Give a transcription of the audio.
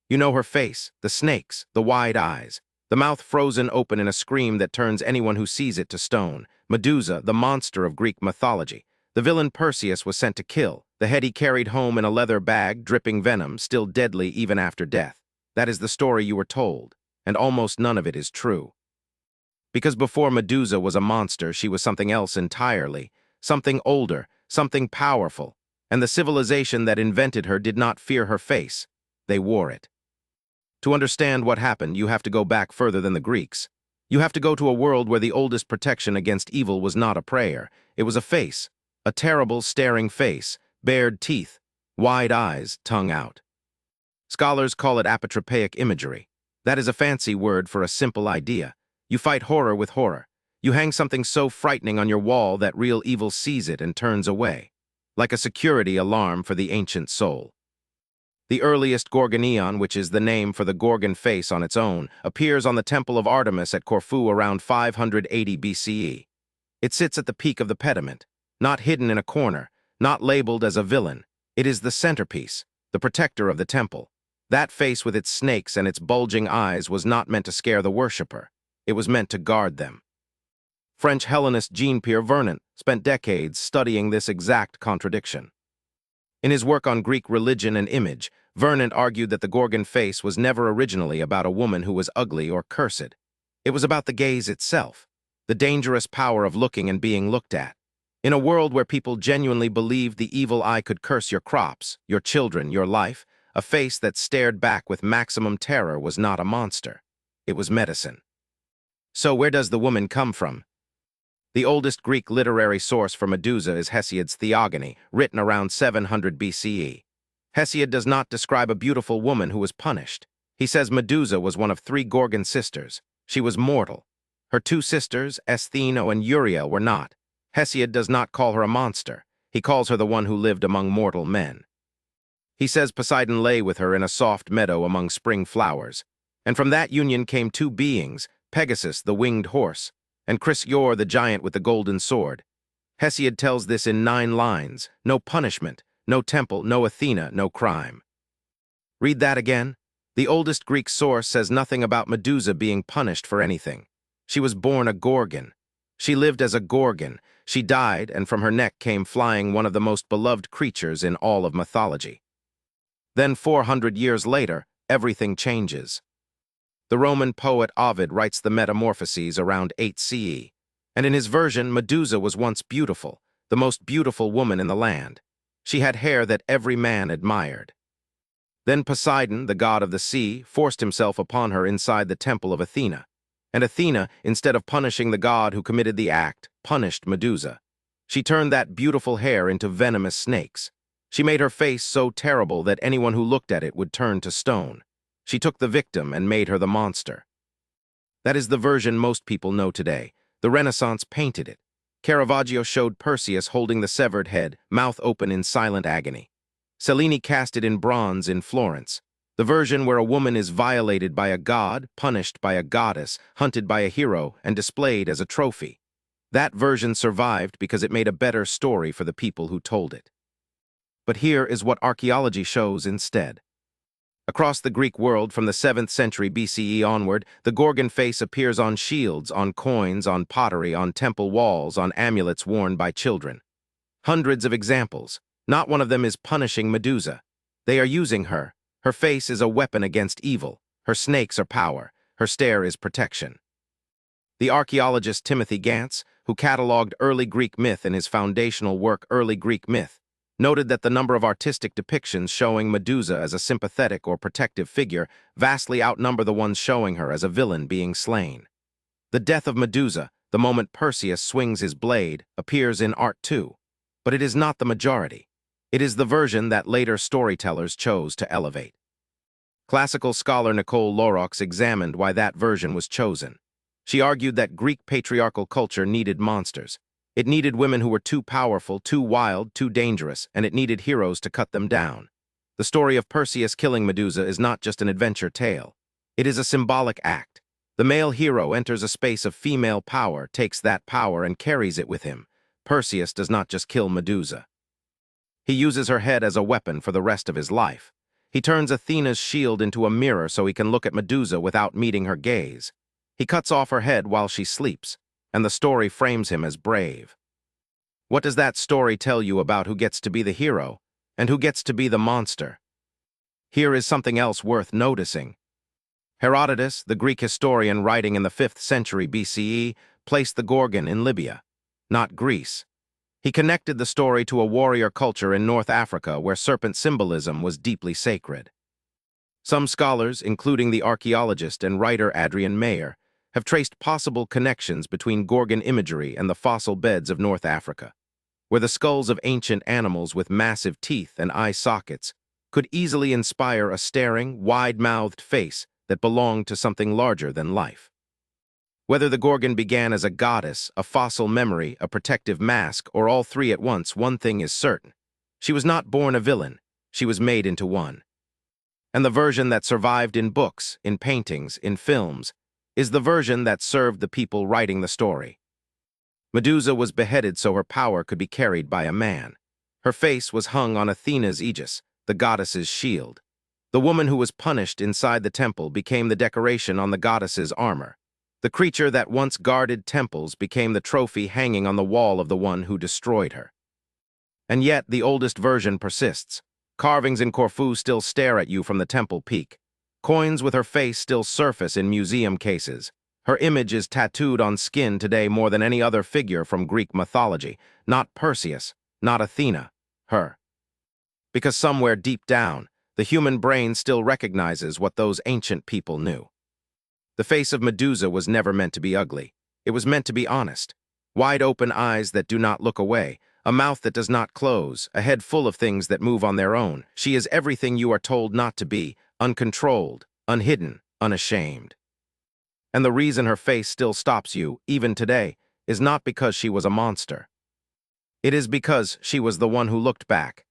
You know her face, the snakes, the wide eyes, the mouth frozen open in a scream that turns anyone who sees it to stone. Medusa, the monster of Greek mythology. The villain Perseus was sent to kill, the head he carried home in a leather bag, dripping venom, still deadly even after death. That is the story you were told, and almost none of it is true. Because before Medusa was a monster, she was something else entirely, something older, something powerful, and the civilization that invented her did not fear her face. They wore it. To understand what happened, you have to go back further than the Greeks. You have to go to a world where the oldest protection against evil was not a prayer. It was a face, a terrible, staring face, bared teeth, wide eyes, tongue out. Scholars call it apotropaic imagery. That is a fancy word for a simple idea. You fight horror with horror. You hang something so frightening on your wall that real evil sees it and turns away, like a security alarm for the ancient soul. The earliest Gorgoneion, which is the name for the Gorgon face on its own, appears on the Temple of Artemis at Corfu around 580 BCE. It sits at the peak of the pediment, not hidden in a corner, not labeled as a villain. It is the centerpiece, the protector of the temple. That face with its snakes and its bulging eyes was not meant to scare the worshipper. It was meant to guard them. French Hellenist Jean-Pierre Vernant spent decades studying this exact contradiction. In his work on Greek religion and image, Vernant argued that the Gorgon face was never originally about a woman who was ugly or cursed. It was about the gaze itself, the dangerous power of looking and being looked at. In a world where people genuinely believed the evil eye could curse your crops, your children, your life, a face that stared back with maximum terror was not a monster. It was medicine. So where does the woman come from? The oldest Greek literary source for Medusa is Hesiod's Theogony, written around 700 BCE. Hesiod does not describe a beautiful woman who was punished. He says Medusa was one of 3 Gorgon sisters. She was mortal. Her 2 sisters, Estheno and Euria, were not. Hesiod does not call her a monster. He calls her the one who lived among mortal men. He says Poseidon lay with her in a soft meadow among spring flowers. And from that union came 2 beings, Pegasus, the winged horse, and Chrysaor, the giant with the golden sword. Hesiod tells this in 9 lines. No punishment, no temple, no Athena, no crime. Read that again. The oldest Greek source says nothing about Medusa being punished for anything. She was born a Gorgon. She lived as a Gorgon. She died, and from her neck came flying one of the most beloved creatures in all of mythology. Then 400 years later, everything changes. The Roman poet Ovid writes the Metamorphoses around 8 CE, and in his version, Medusa was once beautiful, the most beautiful woman in the land. She had hair that every man admired. Then Poseidon, the god of the sea, forced himself upon her inside the temple of Athena, and Athena, instead of punishing the god who committed the act, punished Medusa. She turned that beautiful hair into venomous snakes. She made her face so terrible that anyone who looked at it would turn to stone. She took the victim and made her the monster. That is the version most people know today. The Renaissance painted it. Caravaggio showed Perseus holding the severed head, mouth open in silent agony. Cellini cast it in bronze in Florence. The version where a woman is violated by a god, punished by a goddess, hunted by a hero, and displayed as a trophy. That version survived because it made a better story for the people who told it. But here is what archaeology shows instead. Across the Greek world from the 7th century BCE onward, the Gorgon face appears on shields, on coins, on pottery, on temple walls, on amulets worn by children. Hundreds of examples. Not one of them is punishing Medusa. They are using her. Her face is a weapon against evil. Her snakes are power. Her stare is protection. The archaeologist Timothy Gantz, who catalogued early Greek myth in his foundational work Early Greek Myth, noted that the number of artistic depictions showing Medusa as a sympathetic or protective figure vastly outnumber the ones showing her as a villain being slain. The death of Medusa, the moment Perseus swings his blade, appears in art too. But it is not the majority. It is the version that later storytellers chose to elevate. Classical scholar Nicole Lorox examined why that version was chosen. She argued that Greek patriarchal culture needed monsters. It needed women who were too powerful, too wild, too dangerous, and it needed heroes to cut them down. The story of Perseus killing Medusa is not just an adventure tale. It is a symbolic act. The male hero enters a space of female power, takes that power, and carries it with him. Perseus does not just kill Medusa. He uses her head as a weapon for the rest of his life. He turns Athena's shield into a mirror so he can look at Medusa without meeting her gaze. He cuts off her head while she sleeps, and the story frames him as brave. What does that story tell you about who gets to be the hero and who gets to be the monster? Here is something else worth noticing. Herodotus, the Greek historian writing in the 5th century BCE, placed the Gorgon in Libya, not Greece. He connected the story to a warrior culture in North Africa where serpent symbolism was deeply sacred. Some scholars, including the archaeologist and writer Adrian Mayer, have traced possible connections between Gorgon imagery and the fossil beds of North Africa, where the skulls of ancient animals with massive teeth and eye sockets could easily inspire a staring, wide-mouthed face that belonged to something larger than life. Whether the Gorgon began as a goddess, a fossil memory, a protective mask, or all three at once, one thing is certain. She was not born a villain, she was made into one. And the version that survived in books, in paintings, in films, is the version that served the people writing the story. Medusa was beheaded so her power could be carried by a man. Her face was hung on Athena's aegis, the goddess's shield. The woman who was punished inside the temple became the decoration on the goddess's armor. The creature that once guarded temples became the trophy hanging on the wall of the one who destroyed her. And yet, the oldest version persists. Carvings in Corfu still stare at you from the temple peak. Coins with her face still surface in museum cases. Her image is tattooed on skin today more than any other figure from Greek mythology. Not Perseus, not Athena, her. Because somewhere deep down, the human brain still recognizes what those ancient people knew. The face of Medusa was never meant to be ugly. It was meant to be honest. Wide-open eyes that do not look away, a mouth that does not close, a head full of things that move on their own. She is everything you are told not to be, uncontrolled, unhidden, unashamed. And the reason her face still stops you, even today, is not because she was a monster. It is because she was the one who looked back,